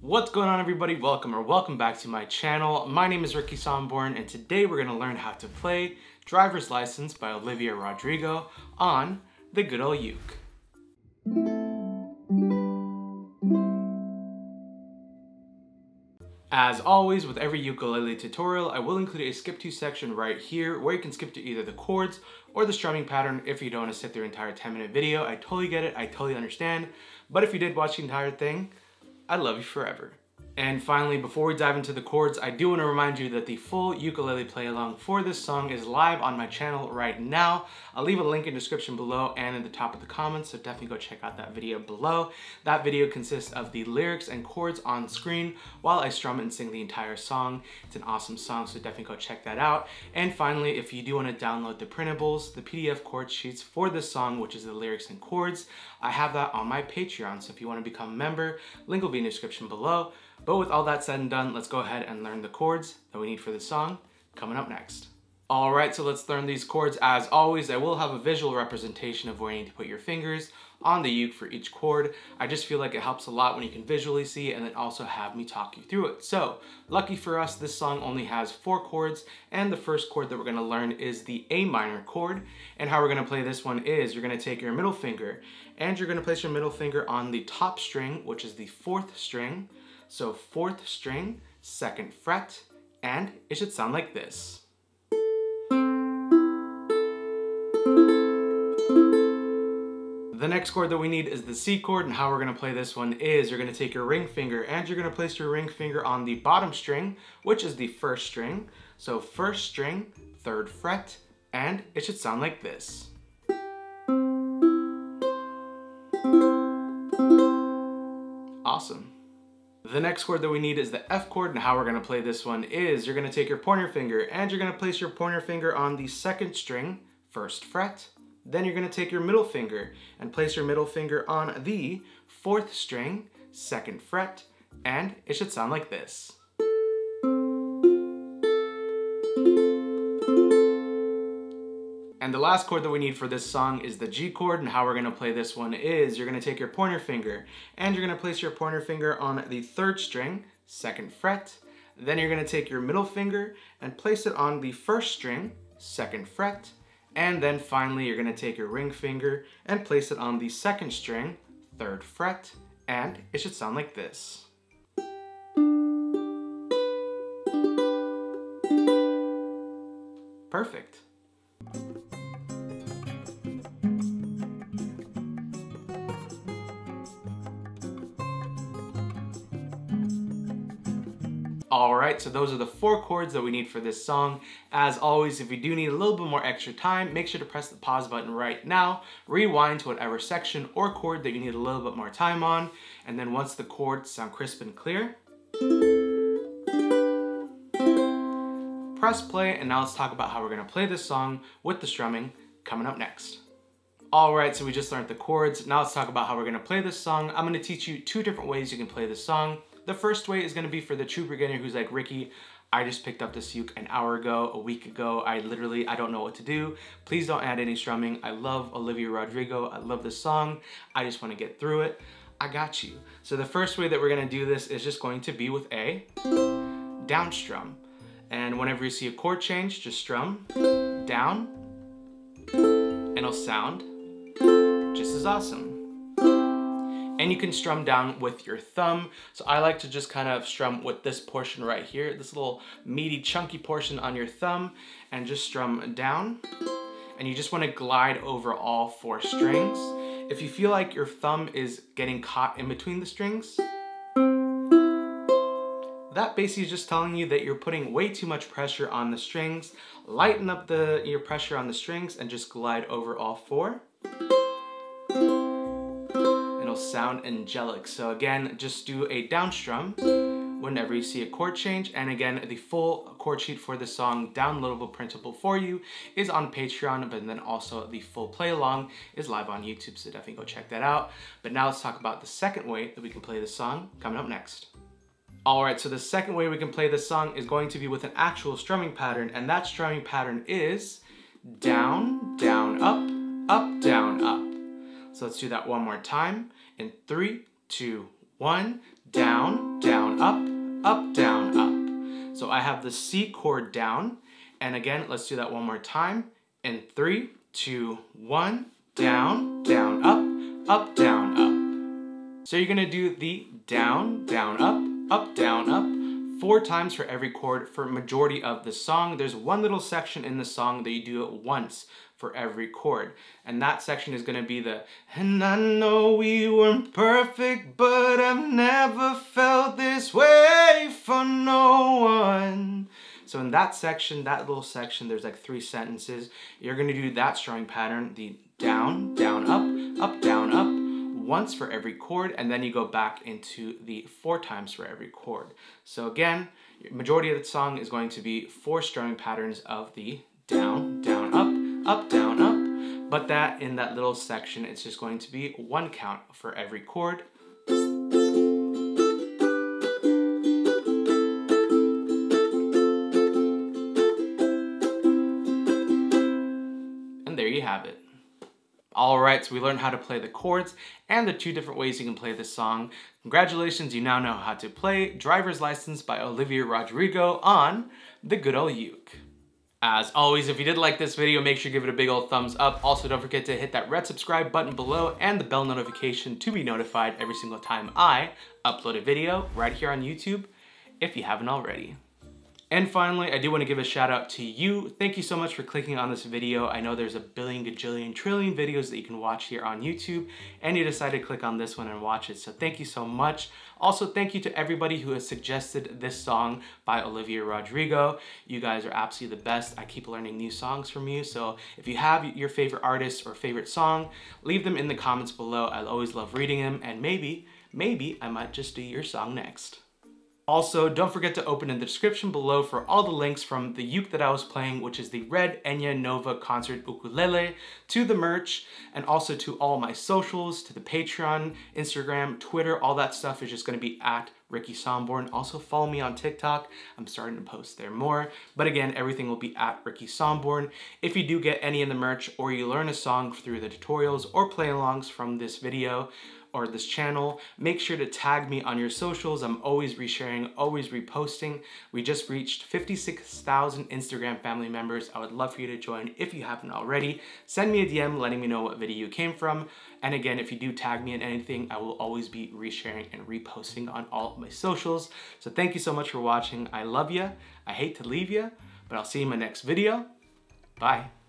What's going on, everybody? Welcome back to my channel. My name is Ricky Somborn, and today we're gonna learn how to play Driver's License by Olivia Rodrigo on the good old uke. As always, with every ukulele tutorial, I will include a skip to section right here where you can skip to either the chords or the strumming pattern if you don't want to sit through an entire 10-minute video. I totally get it, I totally understand. But if you did watch the entire thing, I love you forever. And finally, before we dive into the chords, I do want to remind you that the full ukulele play along for this song is live on my channel right now. I'll leave a link in the description below and in the top of the comments, so definitely go check out that video below. That video consists of the lyrics and chords on screen while I strum and sing the entire song. It's an awesome song, so definitely go check that out. And finally, if you do want to download the printables, the PDF chord sheets for this song, which is the lyrics and chords, I have that on my Patreon, so if you want to become a member, link will be in the description below. But with all that said and done, let's go ahead and learn the chords that we need for this song coming up next. All right, so let's learn these chords. As always, I will have a visual representation of where you need to put your fingers on the uke for each chord. I just feel like it helps a lot when you can visually see and then also have me talk you through it. So, lucky for us, this song only has 4 chords, and the first chord that we're gonna learn is the A minor chord. And how we're gonna play this one is you're gonna take your middle finger and you're gonna place your middle finger on the top string, which is the 4th string. So 4th string, 2nd fret, and it should sound like this. The next chord that we need is the C chord, and how we're gonna play this one is you're gonna take your ring finger and you're gonna place your ring finger on the bottom string, which is the 1st string. So 1st string, 3rd fret, and it should sound like this. Awesome. The next chord that we need is the F chord, and how we're gonna play this one is you're gonna take your pointer finger and you're gonna place your pointer finger on the 2nd string, 1st fret. Then you're gonna take your middle finger and place your middle finger on the 4th string, 2nd fret, and it should sound like this. And the last chord that we need for this song is the G chord, and how we're gonna play this one is you're gonna take your pointer finger and you're gonna place your pointer finger on the 3rd string, 2nd fret. Then you're gonna take your middle finger and place it on the 1st string, 2nd fret. And then finally, you're gonna take your ring finger and place it on the 2nd string, 3rd fret, and it should sound like this. Perfect. Alright, so those are the 4 chords that we need for this song. As always, if you do need a little bit more extra time, make sure to press the pause button right now, rewind to whatever section or chord that you need a little bit more time on, and then once the chords sound crisp and clear, press play, and now let's talk about how we're going to play this song with the strumming coming up next. Alright, so we just learned the chords. Now let's talk about how we're going to play this song. I'm going to teach you 2 different ways you can play this song. The first way is going to be for the true beginner who's like, Ricky, I just picked up this uke an hour ago, a week ago. I don't know what to do. Please don't add any strumming. I love Olivia Rodrigo. I love this song. I just want to get through it. I got you. So the first way that we're going to do this is just going to be with a down strum. And whenever you see a chord change, just strum down, and it'll sound just as awesome. And you can strum down with your thumb. So I like to just kind of strum with this portion right here, this little meaty, chunky portion on your thumb, and just strum down. And you just want to glide over all 4 strings. If you feel like your thumb is getting caught in between the strings, that basically is just telling you that you're putting way too much pressure on the strings. Lighten up your pressure on the strings and just glide over all 4. It'll sound angelic. So again, just do a down strum whenever you see a chord change. And again, the full chord sheet for the song, downloadable, printable for you, is on Patreon, but then also the full play along is live on YouTube, so definitely go check that out. But now let's talk about the second way that we can play this song coming up next. Alright, so the second way we can play this song is going to be with an actual strumming pattern, and that strumming pattern is down, down, up, up, down, up. So let's do that one more time in 3, 2, 1. Down, down, I have the C chord down, and again, let's do that one more time. In 3, 2, 1, down, down, up, down, up. So you're gonna do the down, down, up, down, up, 4 times for every chord for majority of the song. There's one little section in the song that you do it once for every chord. And that section is gonna be the, and I know we weren't perfect, but I've never felt this way for no one. So in that section, that little section, there's like 3 sentences. You're gonna do that strumming pattern, the down, down, up, down, up, once for every chord, and then you go back into the 4 times for every chord. So again, majority of the song is going to be 4 strumming patterns of the down, down, up, down, up, but that in that little section, it's just going to be 1 count for every chord. And there you have it. Alright, so we learned how to play the chords and the 2 different ways you can play this song. Congratulations, you now know how to play Driver's License by Olivia Rodrigo on the good old uke. As always, if you did like this video, make sure you give it a big old thumbs up. Also, don't forget to hit that red subscribe button below and the bell notification to be notified every single time I upload a video right here on YouTube, if you haven't already. And finally, I do want to give a shout out to you. Thank you so much for clicking on this video. I know there's a billion, gajillion, trillion videos that you can watch here on YouTube, and you decided to click on this one and watch it. So thank you so much. Also, thank you to everybody who has suggested this song by Olivia Rodrigo. You guys are absolutely the best. I keep learning new songs from you. So if you have your favorite artist or favorite song, leave them in the comments below. I always love reading them, and maybe I might just do your song next. Also, don't forget to open in the description below for all the links from the uke that I was playing, which is the red Enya Nova concert ukulele, to the merch, and also to all my socials, to the Patreon, Instagram, Twitter. All that stuff is just going to be at Ricky Somborn. Also follow me on TikTok. I'm starting to post there more. But again, everything will be at Ricky Somborn. If you do get any in the merch, or you learn a song through the tutorials or play-alongs from this video, or this channel, make sure to tag me on your socials. I'm always resharing, always reposting. We just reached 56,000 Instagram family members. I would love for you to join if you haven't already. Send me a DM letting me know what video you came from. And again, if you do tag me in anything, I will always be resharing and reposting on all of my socials. So thank you so much for watching. I love you. I hate to leave you, but I'll see you in my next video. Bye.